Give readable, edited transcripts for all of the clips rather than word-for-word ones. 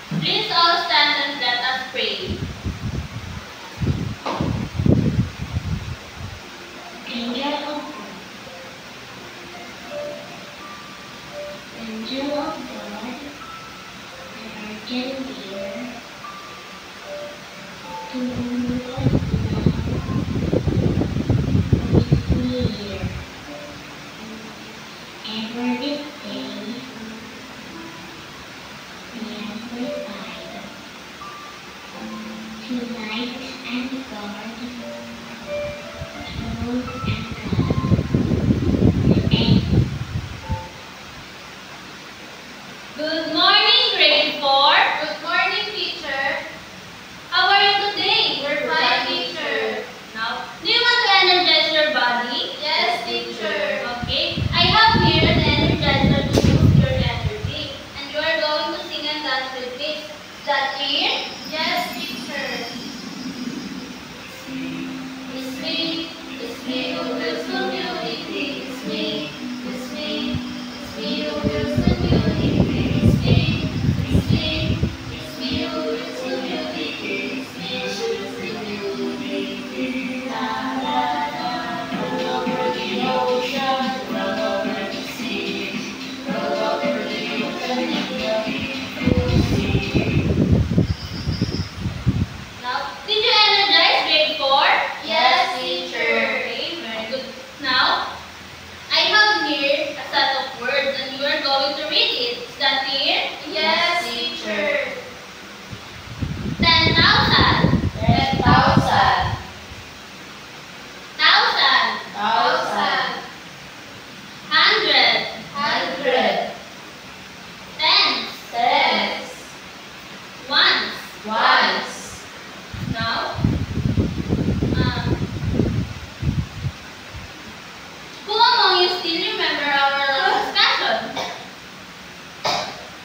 Please all stand and let us pray. Angel of God, Virgin dear, to whom was love with me here, ever this day, be amplified, to light and God, truth and God. Amen. Good morning, grade 4. Good morning, teacher. How are you today? We're fine, teacher. Now, do you want to energize your body? Yes, teacher. Okay. I have here an energizer to boost your energy. And you are going to sing and dance with this. Is that clear? Yes, teacher. It's me who builds community. It's me who builds community. It's me who builds community. It's me who builds community. La la la, roll over the ocean, roll over the sea, roll over the ocean in the beautiful sea. Now, did you energize grade 4? Yes, teacher. Okay, very good. Now, I have here a set of words and you are going to read it. Is that clear? Yes, teacher. 10,000, 10,000. 1,000, 1,000. 100, 100. tens, Tens. ones. Ones. Now, who among you still remember our last discussion?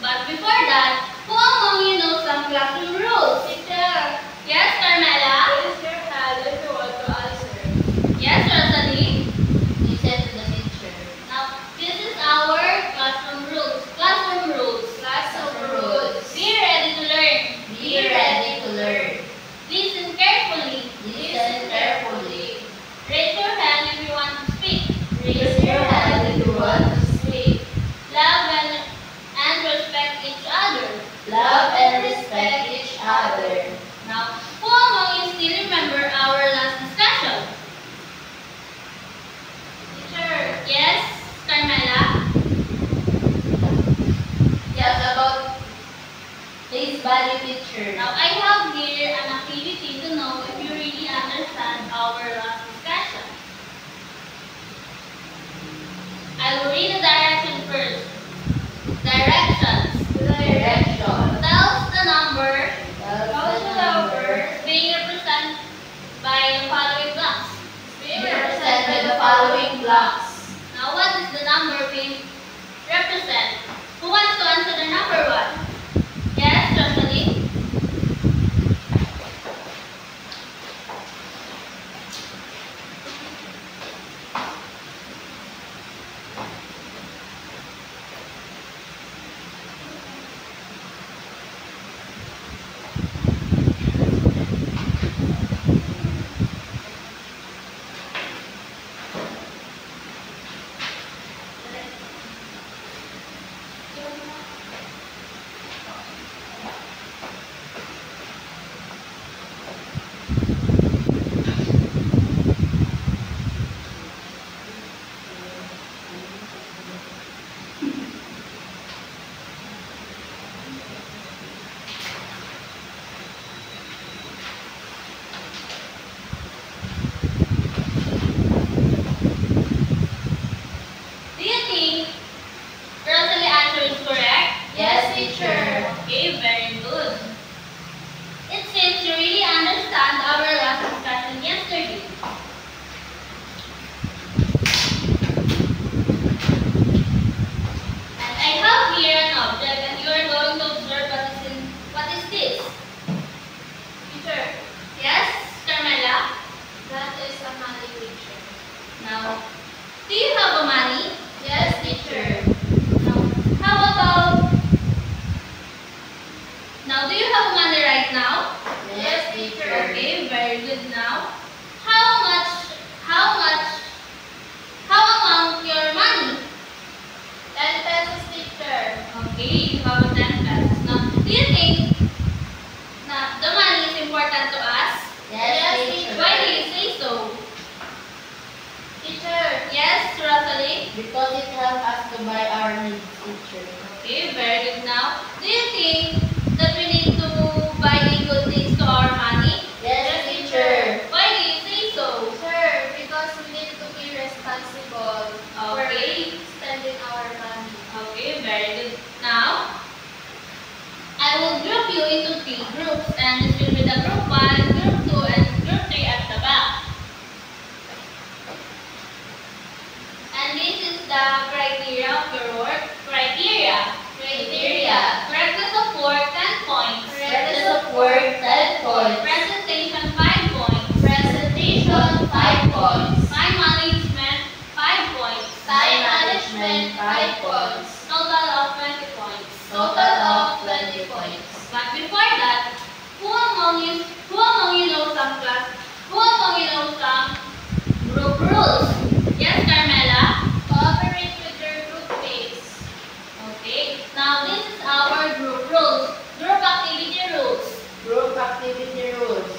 But before that, who among you knows some classroom rules? Teacher. Yes, Carmela? Raise your hand if you want to answer. Yes, Rosalie? Listen to the teacher. Now, this is our classroom rules. Classroom rules. Classroom rules. Be ready to learn. Be ready to learn. Listen carefully. Listen carefully. Raise your hand if you want to speak. Raise your hand if you want to speak. Love and respect each other. Love and respect each other. Now, who among you still remember our last discussion? Teacher. Yes, Carmela? Yes, about his body picture. Now, I have here an activity to know if you really understand our last discussion. I will read the direction first. Directions. Direction. Tells the number Tells the number. being represented by the following blocks. Being represented by the following blocks. Now, what is the number being represented? Who wants to answer the number one? Yes, Rosalie? Okay, you have a 10 pesos. Now, do you think na the money is important to us? Yes, teacher. Why do you say so? Teacher. Yes, Rosalie? Because it helps us to buy our needs, teacher. Okay, very good. Now, do you think that we need to buy good things to our money? Yes, teacher. Why do you say so? Sir, because we need to be responsible Okay. for spending our money. Okay, very good. Now, I will group you into 3 groups, and this will be the group 1, group 2, and group 3 at the back. And this is the criteria of your work. Criteria. Correctness of work, 10 points. Correctness of work, 10 points. Presentation, 5 points. Presentation, 5 points. Time management, 5 points. Time management, 5 points. Total of 20 points. Total of 20 points. But before that, who among you know some class? Who among you know some group rules? Yes, Carmela? Cooperate with your group mates. Okay. Now this is our group rules. Group activity rules. Group activity rules.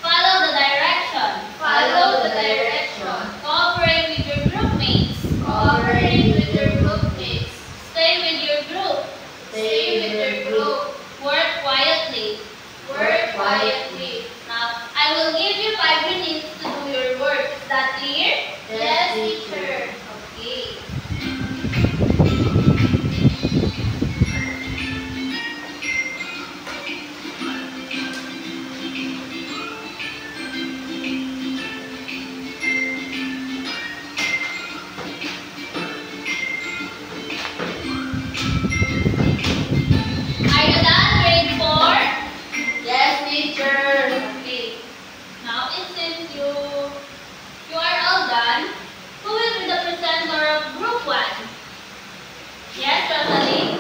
Follow the direction. Follow the direction. Cooperate with your group mates. Cooperate with your group mates. Stay with your group. Stay with your group. Work quietly. Work quietly. Now, I will give you 5 minutes to do your work. Is that clear? Yes, teacher. Okay. Are you done, grade 4? Yes, teacher. Okay. Now, since you are all done, who will be the presenter of group 1? Yes, Rosalie?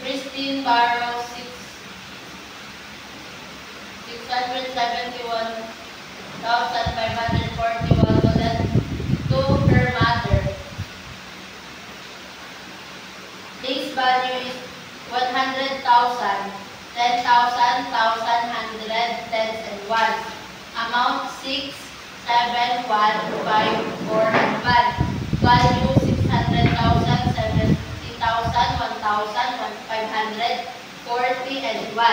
Christine Barrow, 671,541 to her mother. This value is 100,000, 10,000, 1,100, tens and ones. Amount 671,541. Value 600,000, 70,000, 1,000, 540, and 1.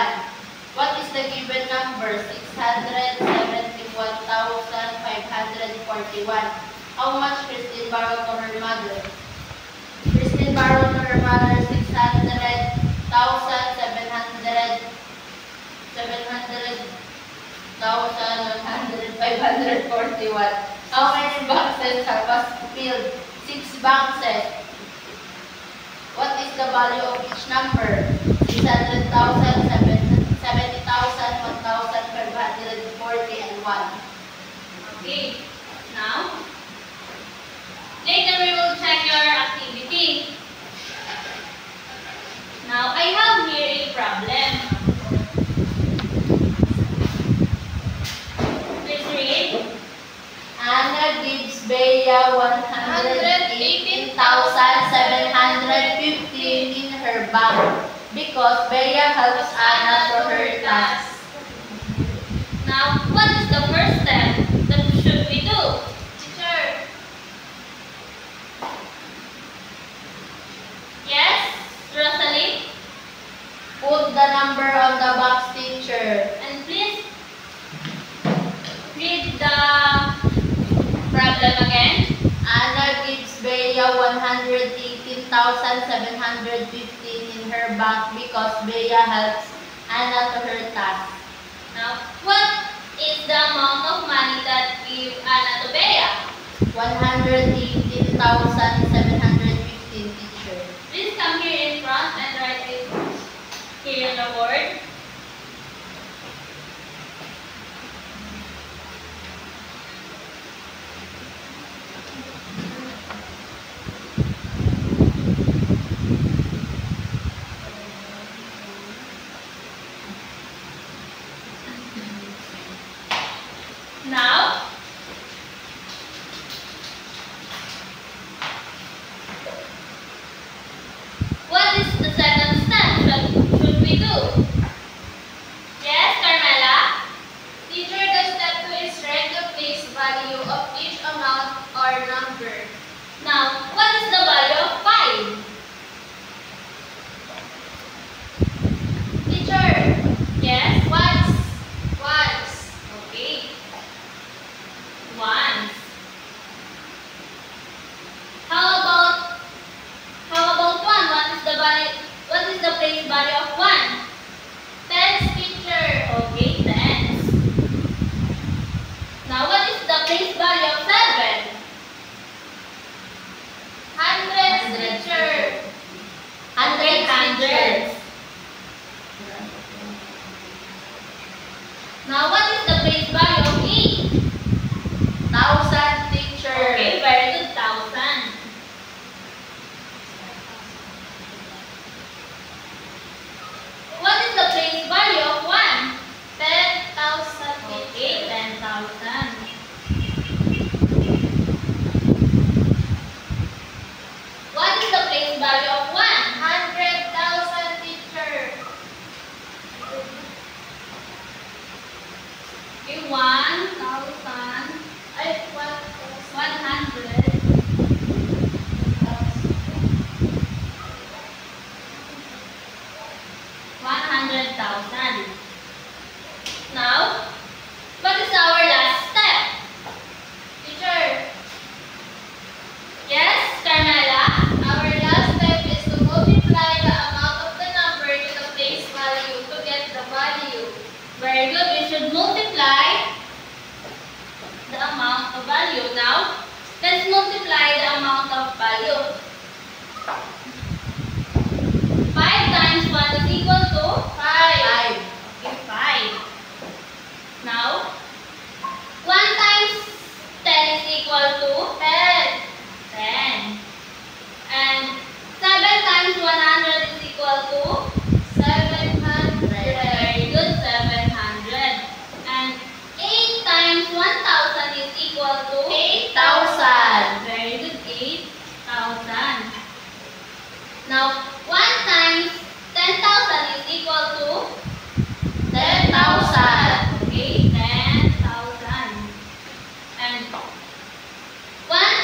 What is the given number? 671,541. How much Christine borrowed to her mother? Christine borrowed to her mother 541. How many boxes are was filled? 6 boxes. What is the value of each number? 600,000, 70,000, 1,540, and 1. Okay. Now, later we will check your activity. Now, I have here a problem. Please read. Anna gives Bea 118,715 in her bank because Bea helps Anna to her task. Now, what is the first step that should we do? Teacher, Yes, Rosalie? Put the number on the box, teacher. And please read the problem again. Anna gives Bea 118,715 in her bank because Bea helps Anna to her task. Now, what is the amount of money that give Anna to Bea? 118,715, teacher. Please come here in front and write it here on the board. value of each amount or number. Now, what is the value of 5? Teacher, Yes? ones. Okay. Ones. How about 1? What is the place value of 1? Tens, teacher. Okay, tens. Now, what is the place value of 7? Hundreds, teacher. Hundreds. Now, what is the place value of 8? Thousand, teacher. Okay, very good. 1,000. What is the place value of 1? 10,000, Okay, teacher. 10,000. What is the place value of 1? 100,000, teacher. Okay, 1,000. Ay, 100. 100,000. Now, what is our last step? Teacher, Yes, Carmela? our last step is to multiply the amount of the number to the place value to get the value. Very good. We should multiply the amount of value. Now, let's multiply the amount of value. 5 times 1 is equal to 5. okay, 5. Now, 1 times 10 is equal to 10. 10. And 7 times 100 is equal to 700. very good, 700. And 8 times 1,000 is equal to 8,000. very good, 8,000. Now, 1 times 10,000 is equal to 10,000. okay, 10,000. And 1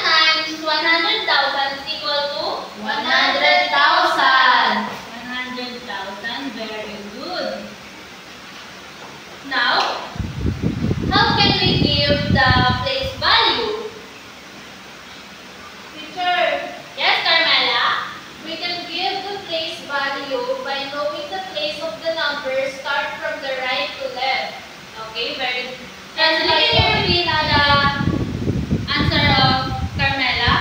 times 100,000 is equal to 100,000. 100,000. Very good. Now, how can we give the place value? Teacher, Yes, Carmela? we can give the place value by knowing the place of the numbers start from the right to left. Okay, very good. And can you repeat the answer of Carmela?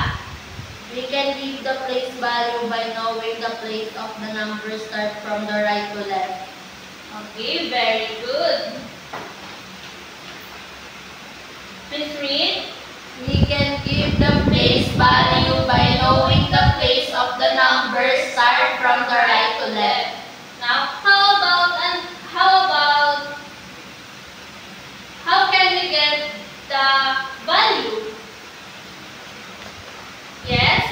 We can give the place value by knowing the place of the numbers start from the right to left. Okay, very good. Please read. We can give the place value by knowing the place of the numbers start from the right to left. Now, how can we get the value? Yes,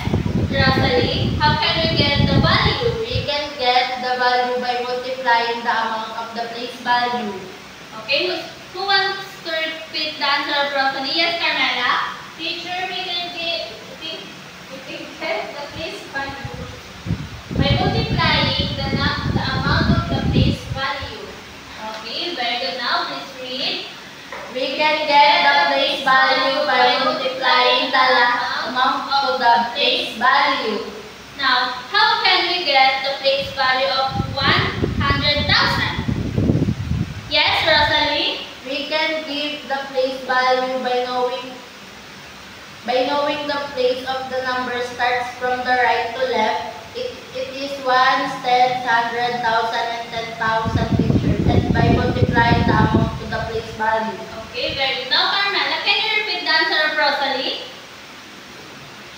Rosalie, how can we get the value? We can get the value by multiplying the amount of the place value. Okay, who wants to repeat the answer of Rosalie? Yes, Carmela? Teacher, we can get the place value by multiplying the amount of the place value. Okay, very good. Now, please read. We can get the place value by multiplying the amount of the place value. Now, how can we get the place value of 100,000? Yes, Rosalie? We can give the place value by knowing the place of the number starts from the right to left. It is 1, 10, 100,000, and 10,000 pictures. And by multiplying the amount to the place value. Okay, very good. Now, Carmela, can you repeat the answer of Rosalie?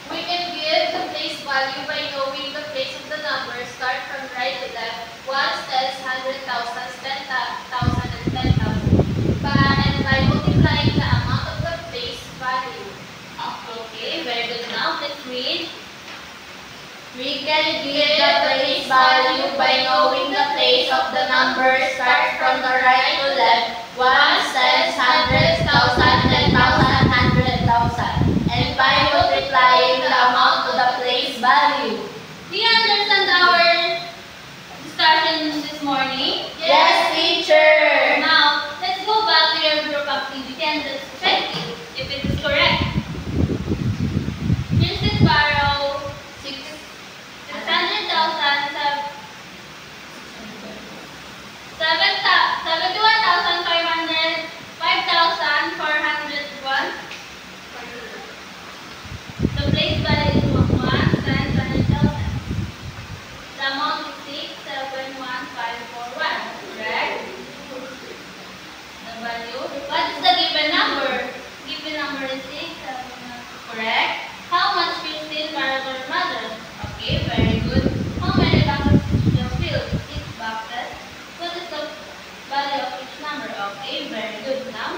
We can give the place value by knowing the place of the numbers start from right to left. 1, 10, 100,000, 10,000, and 10,000. And by multiplying the amount of the place value. Okay, very good. Now, let's read. We can give the place value by knowing the place of the numbers start from the right to left. 1, 10, 100,000, 10,000, teacher. Now, let's go back to your group activity and let's check it if it is correct. Here's the borrow 600,000, 71,500, 5,401. The place value is 1 cent, 100,000. The amount is 671,541. Correct? The value. What is the given number? Given number is 671. Correct? How much will still borrow your mother? Okay, very good. How many boxes will fill? 6 boxes. What is the value of each number? Okay, very good. Now,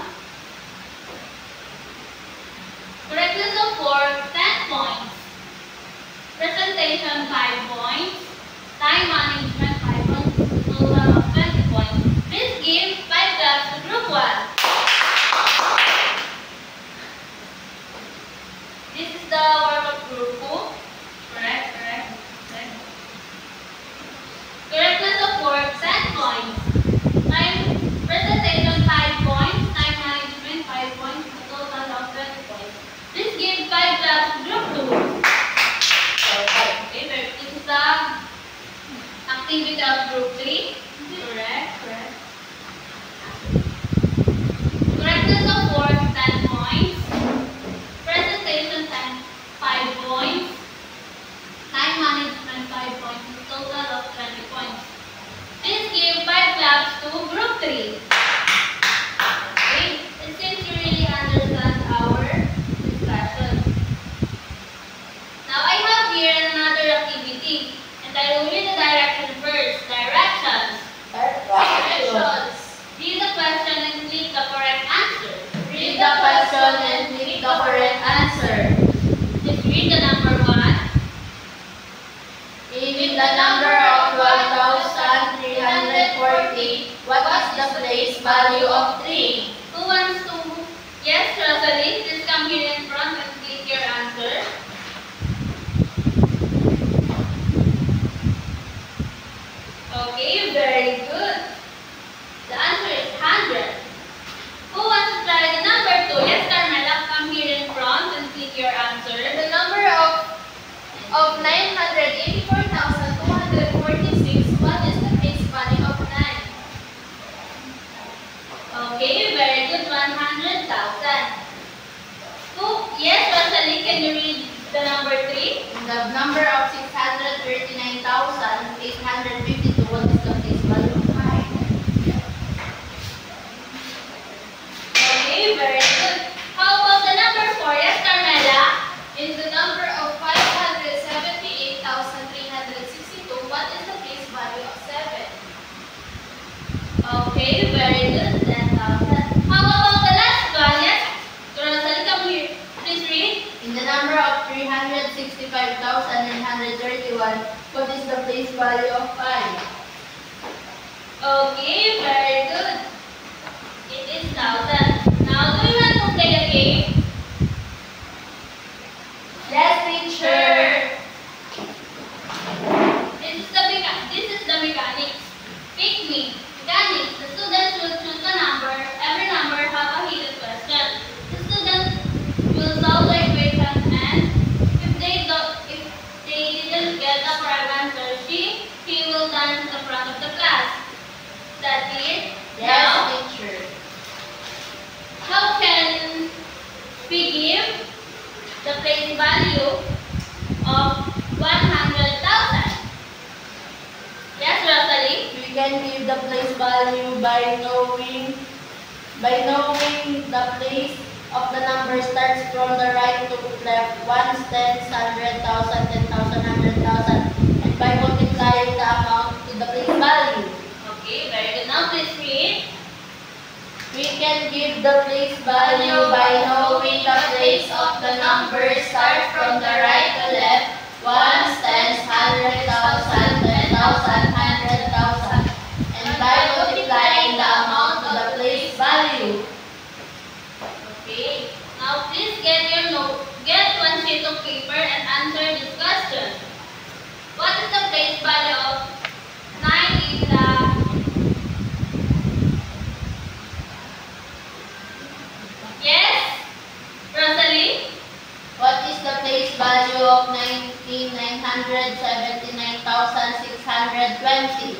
correctness of 4, 10 points. Presentation, 5 points. Time management, 5 points. Total of 20 points. Please give 5 claps to group 1. This is the work of group 2. Correct. Correctness of 4, 10 points. Time presentation, 5 points. Time management, 5 points. A total of 20 points. Please give 5 claps to group 2. Okay, this is the activity of group 3. Correct. Correctness of 4, 10 points. Presentation time, 5 points. Time management, 5 points. A total of 20 points. Please give 5 claps to group 3. Okay, it seems you really understand our discussion. Now I have here another activity, and I will read the direction first. Directions. Read the question and click the correct answer. Read the question and click the correct answer. Just read the number 1. Given the number of 1,340, what is the place value of 3? Who wants to? Yes, Rosalie, please come here in front and click your answer. Okay, very good. The answer is 100. Who wants to try the number 2? Yes, Carmela, come here in front and click your answer. The number of 984,246. What is the place value of 9? Okay, very good, 100,000. Who? Yes, Rosalie, can you read the number 3? The number of 639,852, what is the place value of 5? Okay, very good. How about the number 4? Yes, Carmela? In the number of 578,362, what is the place value of 7? Okay, very good, 10,000. How about the last one? Yes, Rosalie, come here. Please read. In the number of 365,931, what is the place value of 5? Okay, very good. It is 1,000. Now, do you want to play a game? Yes, teacher. This is the mechanics. Pick me. Mechanics. The students will choose a number. Every number have a hidden question. The students will solve the equation, and if they didn't get the correct answer, he will dance in the front of the class. That is. Yes, Now, teacher. how can we give the place value of 100,000? Yes, Rosalie? We can give the place value by knowing the place of the number starts from the right to left, 1, 10, 100,000, 10,000, 100,000, and by multiplying the amount to the place value. Okay, very good. Now please read. We can give the place value by knowing the place of the number starts from the right to left, 1, 10, 100,000, 10,000, 100,000, and by multiplying the amount to the place value. Okay. Now please get one sheet of paper and answer this question. What is the place value of 9 in the of 19,979,620.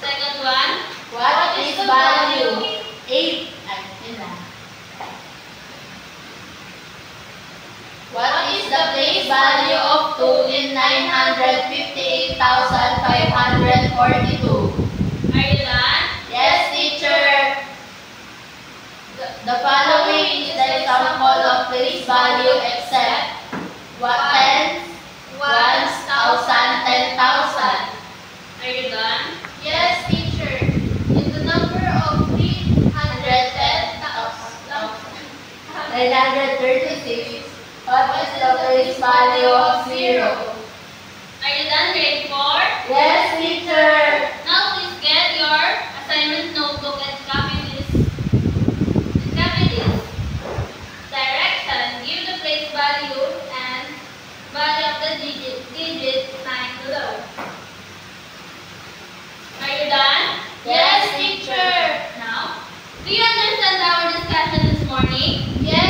Second one. What is value? 8. Ay, yun lang. What is the place value of 2 in 958,542? Are you done? Yes, teacher. The following is the example of place value except tens, ones, thousand, 10,000. Are you done? Yes, teacher. In the number of 936. What is the place value of 0? Are you done, grade 4? Yes, teacher. Now please get your assignment notebook and copy this. Direction. Give the place value and value of the digit 9 below. Are you done? Yes, teacher. Now, do you understand our discussion this morning? Yes,